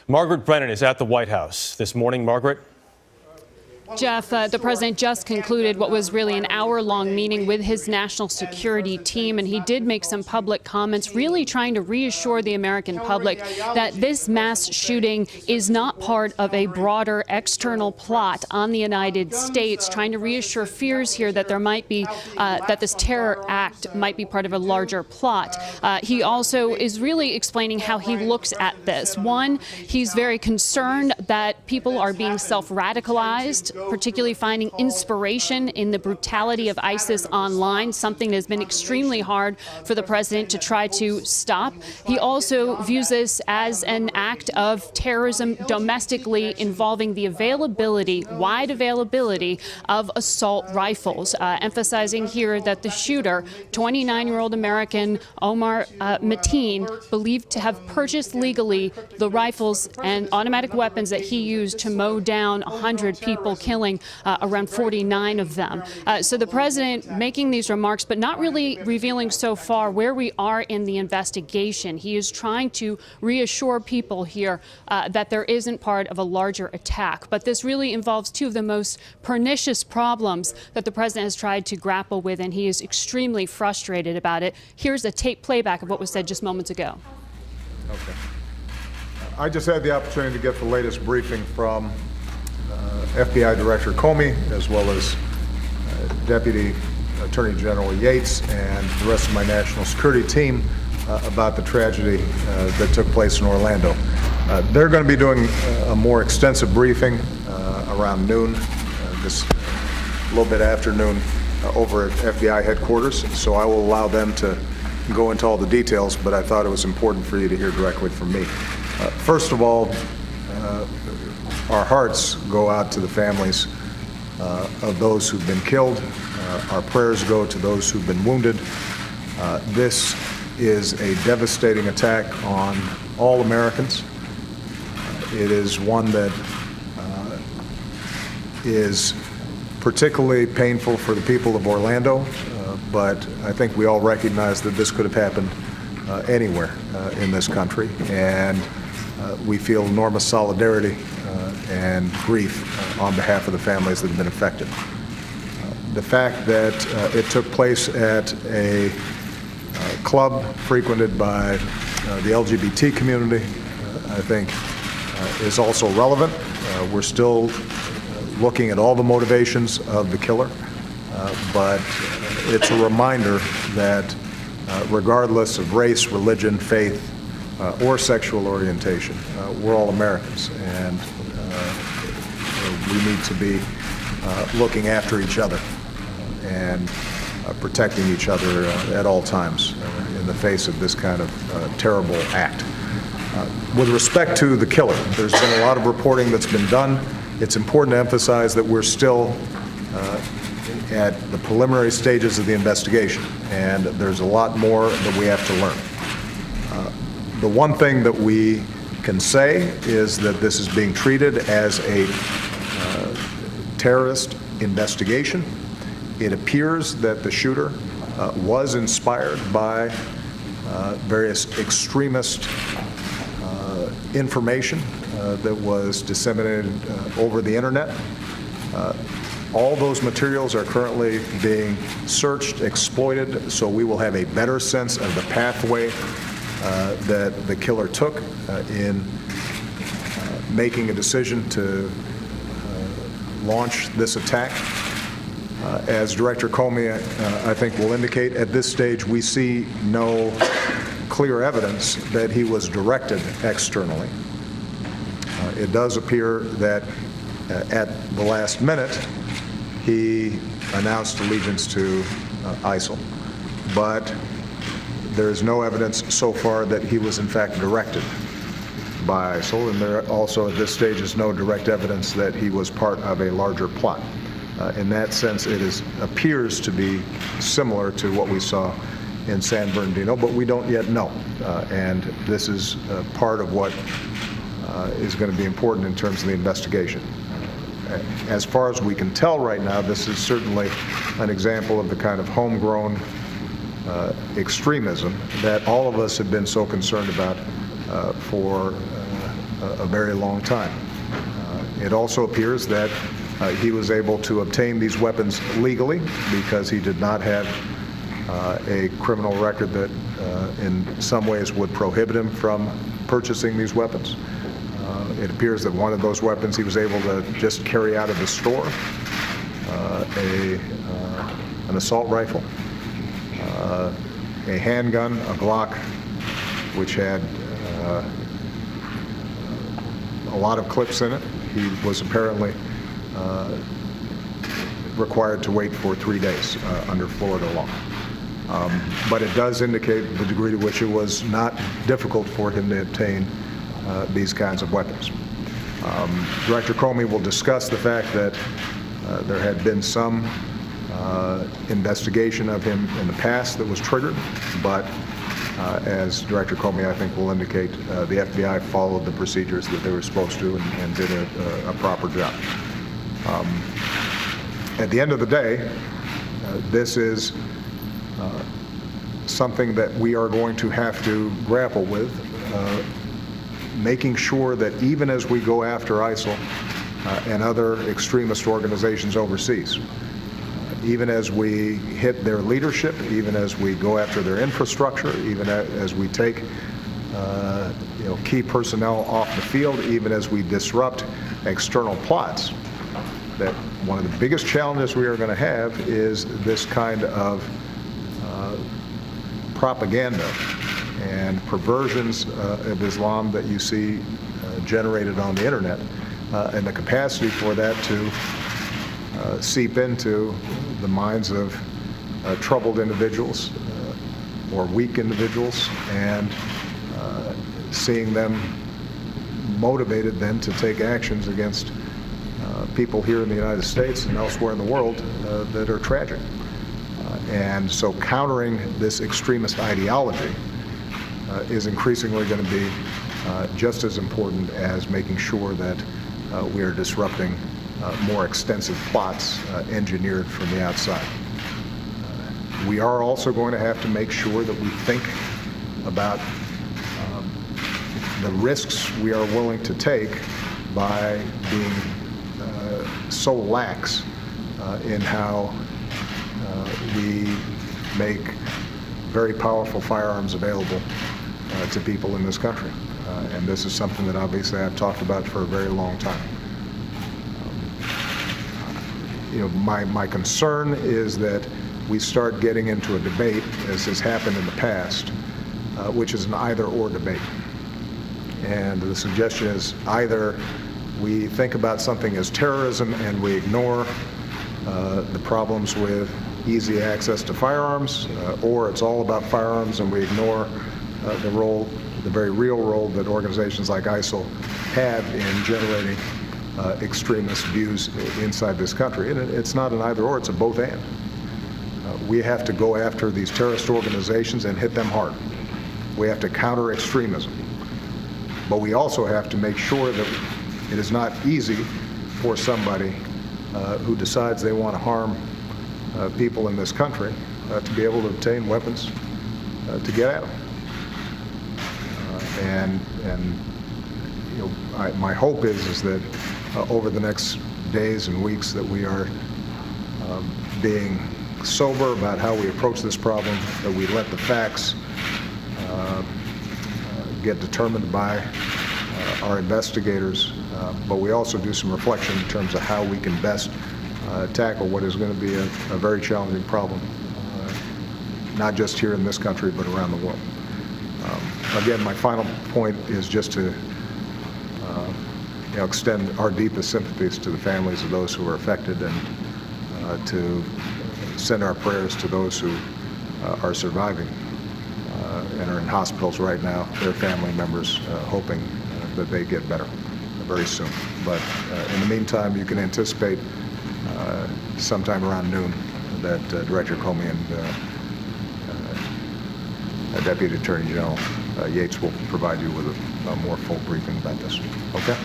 Margaret Brennan is at the White House this morning. Margaret. Jeff, the president just concluded what was really an hour-long meeting with his national security team, and he did make some public comments, really trying to reassure the American public that this mass shooting is not part of a broader external plot on the United States, trying to reassure fears here that there might be, that this terror act might be part of a larger plot. He also is really explaining how he looks at this. One, he's very concerned that people are being self-radicalized, particularly finding inspiration in the brutality of ISIS online, something that has been extremely hard for the president to try to stop. He also views this as an act of terrorism domestically involving the availability, wide availability of assault rifles, emphasizing here that the shooter, 29-year-old American Omar Mateen, believed to have purchased legally the rifles and automatic weapons that he used to mow down 100 people, killing around 49 of them. So the president making these remarks, but not really revealing so far where we are in the investigation. He is trying to reassure people here that there isn't part of a larger attack. But this really involves two of the most pernicious problems that the president has tried to grapple with, and he is extremely frustrated about it. Here's a tape playback of what was said just moments ago. Okay. I just had the opportunity to get the latest briefing from FBI Director Comey, as well as Deputy Attorney General Yates and the rest of my national security team about the tragedy that took place in Orlando. They're going to be doing a more extensive briefing around noon, a little bit after noon, over at FBI headquarters, so I will allow them to go into all the details, but I thought it was important for you to hear directly from me. First of all, our hearts go out to the families of those who've been killed. Our prayers go to those who've been wounded. This is a devastating attack on all Americans. It is one that is particularly painful for the people of Orlando, but I think we all recognize that this could have happened anywhere in this country, and we feel enormous solidarity and grief on behalf of the families that have been affected. The fact that it took place at a club frequented by the LGBT community, I think, is also relevant. We're still looking at all the motivations of the killer, but it's a reminder that regardless of race, religion, faith, or sexual orientation, we're all Americans, and we need to be looking after each other and protecting each other at all times in the face of this kind of terrible act. With respect to the killer, there's been a lot of reporting that's been done. It's important to emphasize that we're still at the preliminary stages of the investigation, and there's a lot more that we have to learn. The one thing that we can say is that this is being treated as a terrorist investigation. It appears that the shooter was inspired by various extremist information that was disseminated over the internet. All those materials are currently being searched, exploited, so we will have a better sense of the pathway that the killer took in making a decision to launch this attack. As Director Comey, I think, will indicate, at this stage we see no clear evidence that he was directed externally. It does appear that at the last minute he announced allegiance to ISIL, but there is no evidence so far that he was in fact directed by ISIL, and there also at this stage is no direct evidence that he was part of a larger plot. In that sense, it appears to be similar to what we saw in San Bernardino, but we don't yet know, and this is part of what is going to be important in terms of the investigation. As far as we can tell right now, this is certainly an example of the kind of homegrown extremism that all of us have been so concerned about for a very long time. It also appears that he was able to obtain these weapons legally because he did not have a criminal record that in some ways would prohibit him from purchasing these weapons. It appears that one of those weapons he was able to just carry out of the store, an assault rifle, a handgun, a Glock, which had a lot of clips in it. He was apparently required to wait for 3 days under Florida law. But it does indicate the degree to which it was not difficult for him to obtain these kinds of weapons. Director Comey will discuss the fact that there had been some investigation of him in the past that was triggered, but as Director Comey, I think, will indicate, the FBI followed the procedures that they were supposed to and did a proper job. At the end of the day, this is something that we are going to have to grapple with, making sure that even as we go after ISIL and other extremist organizations overseas, even as we hit their leadership, even as we go after their infrastructure, even as we take key personnel off the field, even as we disrupt external plots, that one of the biggest challenges we are going to have is this kind of propaganda and perversions of Islam that you see generated on the internet, and the capacity for that to seep into the minds of troubled individuals or weak individuals, and seeing them motivated then to take actions against people here in the United States and elsewhere in the world that are tragic. And so countering this extremist ideology is increasingly going to be just as important as making sure that we are disrupting more extensive plots engineered from the outside. We are also going to have to make sure that we think about the risks we are willing to take by being so lax in how we make very powerful firearms available to people in this country. And this is something that obviously I've talked about for a very long time. My concern is that we start getting into a debate, as has happened in the past, which is an either-or debate. And the suggestion is either we think about something as terrorism and we ignore the problems with easy access to firearms, or it's all about firearms and we ignore the very real role that organizations like ISIL have in generating extremist views inside this country. And it's not an either-or, it's a both-and. We have to go after these terrorist organizations and hit them hard. We have to counter extremism. But we also have to make sure that it is not easy for somebody who decides they want to harm people in this country to be able to obtain weapons to get at them. My hope is that over the next days and weeks that we are being sober about how we approach this problem, that we let the facts get determined by our investigators, but we also do some reflection in terms of how we can best tackle what is going to be a very challenging problem, not just here in this country, but around the world. Again, my final point is just to extend our deepest sympathies to the families of those who are affected, and to send our prayers to those who are surviving and are in hospitals right now, their family members, hoping that they get better very soon. But in the meantime, you can anticipate sometime around noon that Director Comey and Deputy Attorney General Yates will provide you with a more full briefing about this. Okay?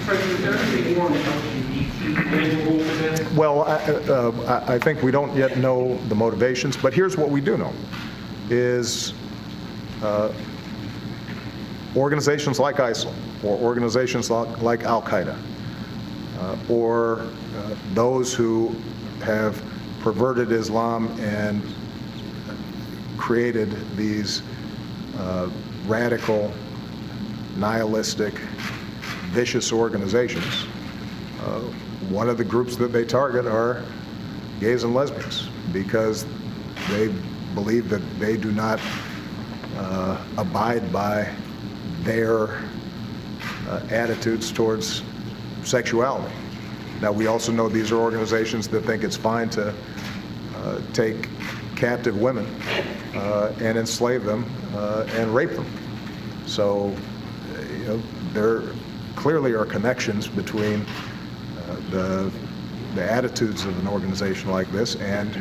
President, is there anything more on the LGBT role for this? Well, I think we don't yet know the motivations, but here's what we do know, is organizations like ISIL or organizations like Al-Qaeda, or those who have perverted Islam and created these radical, nihilistic, vicious organizations. One of the groups that they target are gays and lesbians, because they believe that they do not abide by their attitudes towards sexuality. Now, we also know these are organizations that think it's fine to take captive women and enslave them and rape them. So, you know, there clearly are connections between the attitudes of an organization like this and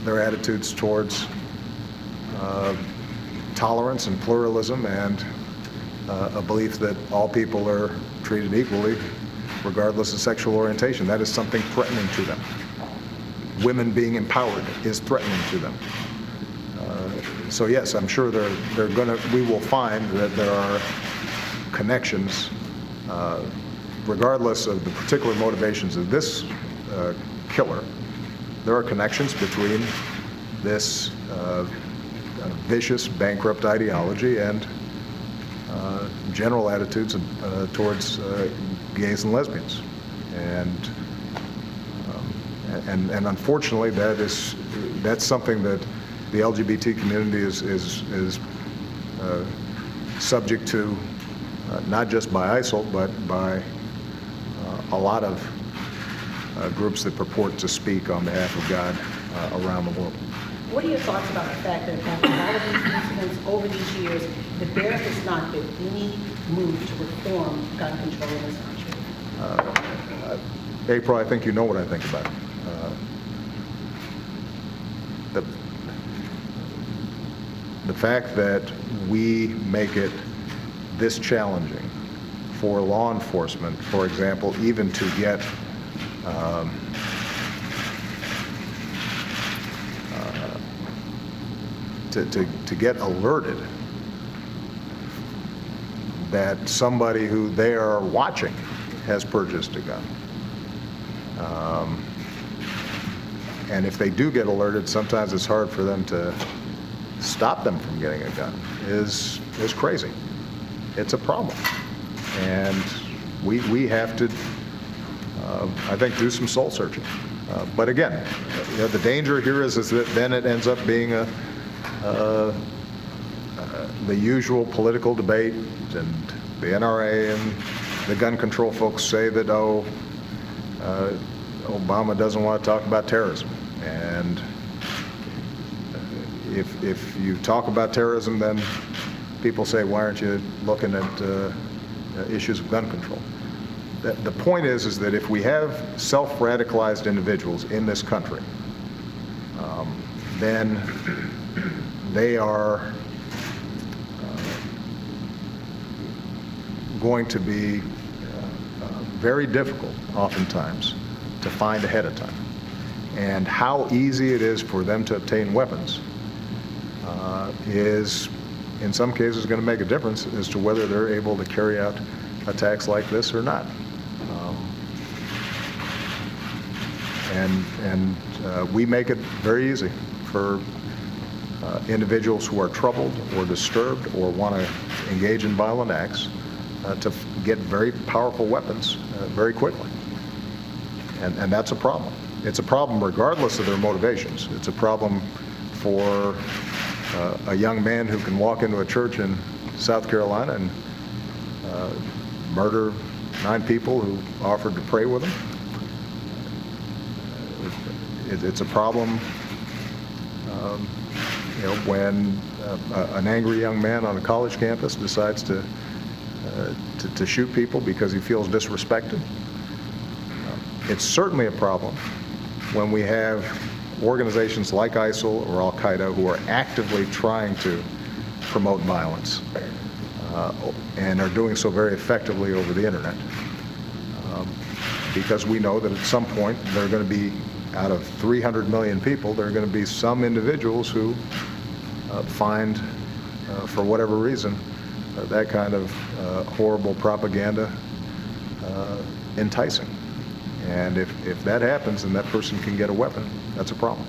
their attitudes towards tolerance and pluralism and a belief that all people are treated equally regardless of sexual orientation. That is something threatening to them. Women being empowered is threatening to them. So yes, I'm sure we will find that there are connections, regardless of the particular motivations of this killer. There are connections between this vicious, bankrupt ideology and general attitudes towards gays and lesbians, and unfortunately, that's something that the LGBT community is subject to, not just by ISIL, but by a lot of groups that purport to speak on behalf of God around the world. What are your thoughts about the fact that after all of these incidents over these years, that there has not been any move to reform gun control in this country? April, I think you know what I think about it. The fact that we make it this challenging for law enforcement, for example, even to get to get alerted that somebody who they are watching has purchased a gun. And if they do get alerted, sometimes it's hard for them to stop them from getting a gun, is crazy. It's a problem. And we have to, I think, do some soul searching. But again, you know, the danger here is that then it ends up being the usual political debate, and the NRA and the gun control folks say that, Obama doesn't want to talk about terrorism. And if you talk about terrorism, then people say, why aren't you looking at issues of gun control? The point is that if we have self-radicalized individuals in this country, then they are going to be very difficult, oftentimes, to find ahead of time. And how easy it is for them to obtain weapons is, in some cases, going to make a difference as to whether they're able to carry out attacks like this or not. And we make it very easy for individuals who are troubled or disturbed or want to engage in violent acts to get very powerful weapons very quickly. And that's a problem. It's a problem regardless of their motivations. It's a problem for a young man who can walk into a church in South Carolina and murder 9 people who offered to pray with him. It's a problem when an angry young man on a college campus decides to shoot people because he feels disrespected. It's certainly a problem when we have organizations like ISIL or Al-Qaeda who are actively trying to promote violence and are doing so very effectively over the internet. Because we know that at some point there are going to be, out of 300 million people, there are going to be some individuals who find, for whatever reason, that kind of horrible propaganda enticing. And if that happens and that person can get a weapon, that's a problem.